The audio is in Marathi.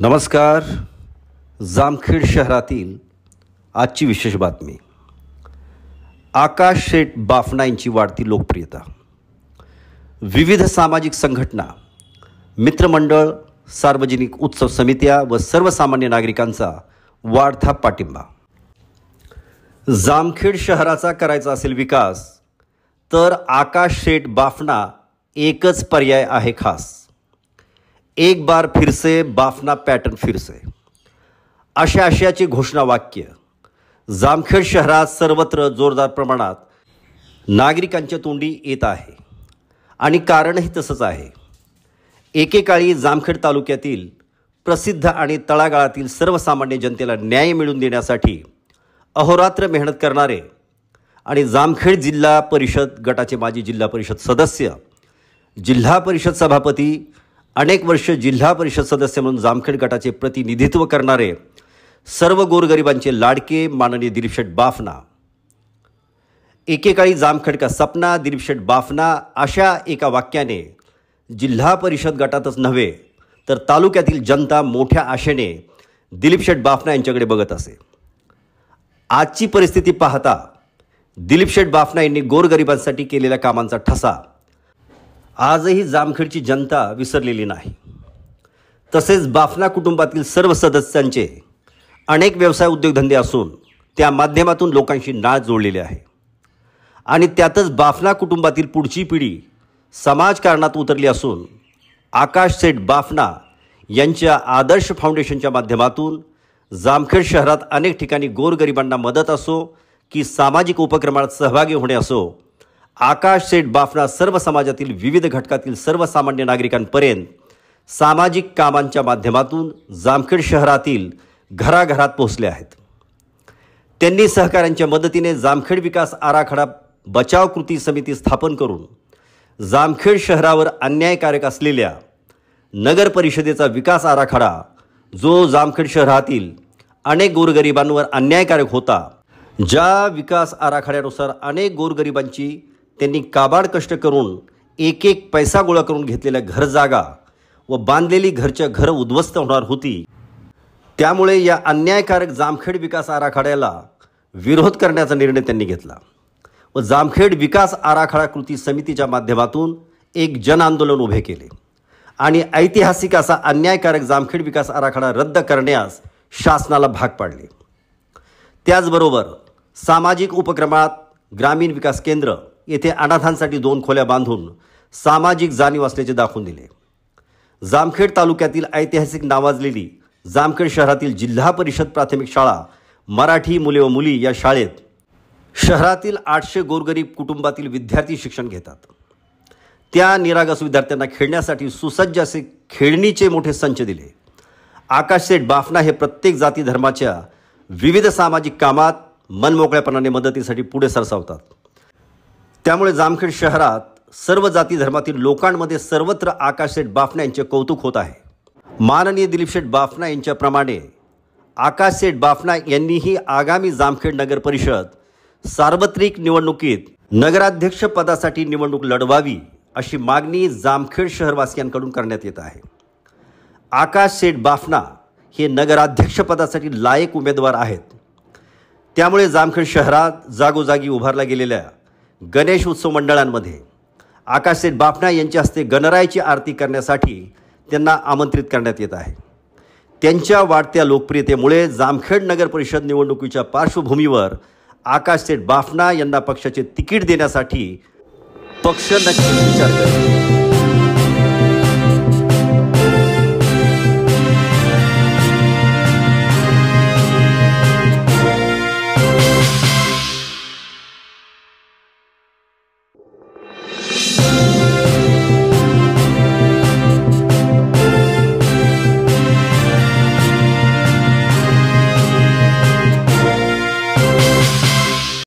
नमस्कार. जामखेड शहरातील आजची विशेष बातमी. आकाश शेठ बाफना यांची वाढती लोकप्रियता. विविध सामाजिक संघटना, मित्रमंडळ, सार्वजनिक उत्सव समित्या व सर्वसामान्य नागरिकांचा वाढता पाठिंबा. जामखेड शहराचा करायचा असेल विकास तर आकाश शेठ बाफना एकच पर्याय आहे खास. एक बार फिर से बाफना पॅटर्न फिरसे, अशा आशयाचे घोषणावाक्य जामखेड शहरात सर्वत्र जोरदार प्रमाणात नागरिकांच्या तोंडी येत आहे आणि कारणही तसंच आहे. एकेकाळी जामखेड तालुक्यातील प्रसिद्ध आणि तळागाळातील सर्वसामान्य जनतेला न्याय मिळवून देण्यासाठी अहोरात्र मेहनत करणारे आणि जामखेड जिल्हा परिषद गटाचे माजी जिल्हा परिषद सदस्य, जिल्हा परिषद सभापती, अनेक वर्ष जिल्हा परिषद सदस्य म्हणून जामखेड गटाचे प्रतिनिधित्व करणारे सर्व गोरगरिबांचे लाडके माननीय दिलीप शेठ बाफना, एकेकाळी जामखेड का सपना दिलीप शेठ बाफना, अशा एका वाक्याने जिल्हा परिषद गटातच नव्हे तर तालुक्यातील जनता मोठ्या आशेने दिलीप शेठ बाफना यांच्याकडे बघत असे. आजची परिस्थिती पाहता दिलीप शेठ बाफना यांनी गोरगरिबांसाठी केलेल्या कामांचा ठसा आजही जामखेडची जनता विसरलेली नाही. तसेच बाफना कुटुंबातील सर्व सदस्यांचे अनेक व्यवसाय उद्योगधंदे असून त्या माध्यमातून लोकांशी नाळ जोडलेले आहे आणि त्यातच बाफना कुटुंबातील पुढची पिढी समाजकारणात उतरली असून आकाश शेठ बाफना यांच्या आदर्श फाउंडेशनच्या माध्यमातून जामखेड शहरात अनेक ठिकाणी गोरगरिबांना मदत असो की सामाजिक उपक्रमात सहभागी होणे असो, आकाश शेठ बाफना सर्व समाजातील विविध घटकातील सर्वसामान्य नागरिकांपर्यंत सामाजिक कामांच्या माध्यमातून जामखेड शहरातील घराघरात पोहोचले आहेत. त्यांनी सहकाऱ्यांच्या मदतीने जामखेड विकास आराखडा बचाव कृती समिती स्थापन करून जामखेड शहरावर अन्यायकारक असलेल्या नगर परिषदेचा विकास आराखडा, जो जामखेड शहरातील अनेक गोरगरिबांवर अन्यायकारक होता, ज्या विकास आराखड्यानुसार अनेक गोरगरिबांची त्यांनी काबाड कष्ट करून एक एक पैसा गोळा करून घेतलेल्या घर जागा व बांधलेली घरं उद्ध्वस्त होणार होती. त्यामुळे या अन्यायकारक जामखेड विकास आराखड्याला विरोध करण्याचा निर्णय त्यांनी घेतला व जामखेड विकास आराखडा कृती समितीच्या माध्यमातून एक जन आंदोलन उभे केले आणि ऐतिहासिक असा अन्यायकारक जामखेड विकास आराखडा रद्द करण्यास शासनाला भाग पाडले. त्याचबरोबर सामाजिक उपक्रमात ग्रामीण विकास केंद्र येथे अनाथांसाठी 2 खोल्या बांधून सामाजिक जाणीव असल्याचे दाखवून दिले. जामखेड तालुक्यातील ऐतिहासिक नावाजलेली जामखेड शहरातील जिल्हा परिषद प्राथमिक शाळा मराठी मुले व मुली या शाळेत शहरातील 800 गोरगरीब कुटुंबातील विद्यार्थी शिक्षण घेतात. त्या निरागस विद्यार्थ्यांना खेळण्यासाठी सुसज्ज असे खेळणीचे मोठे संच दिले. आकाश शेठ बाफना हे प्रत्येक जाती धर्माच्या विविध सामाजिक कामात मनमोकळ्यापणाने मदतीसाठी पुढे सरसावतात. त्यामुळे जामखेड शहरात सर्व जाती धर्मातील लोकांमध्ये सर्वत्र आकाश शेठ बाफना यांचे कौतुक होत आहे. माननीय दिलीप शेठ बाफना यांच्याप्रमाणे आकाश शेठ बाफना यांनीही आगामी जामखेड नगर परिषद सार्वत्रिक निवडणुकीत नगराध्यक्ष पदासाठी निवडणूक लढवावी अशी मागणी जामखेड शहरवासियांकडून करण्यात येत आहे. आकाश शेठ बाफना हे नगराध्यक्ष पदासाठी लायक उमेदवार आहेत. त्यामुळे जामखेड शहरात जागोजागी उभारल्या गेलेल्या गणेश उत्सव मंडळांमध्ये आकाश शेठ बाफना यांच्या हस्ते गणरायाची आरती करण्यासाठी त्यांना आमंत्रित करण्यात येत आहे. त्यांच्या वाढत्या लोकप्रियतेमुळे जामखेड नगर परिषद निवडणुकीच्या पार्श्वभूमीवर आकाश शेठ बाफना यांना पक्षाचे तिकीट देण्यासाठी पक्ष नक्कीच विचार करेल.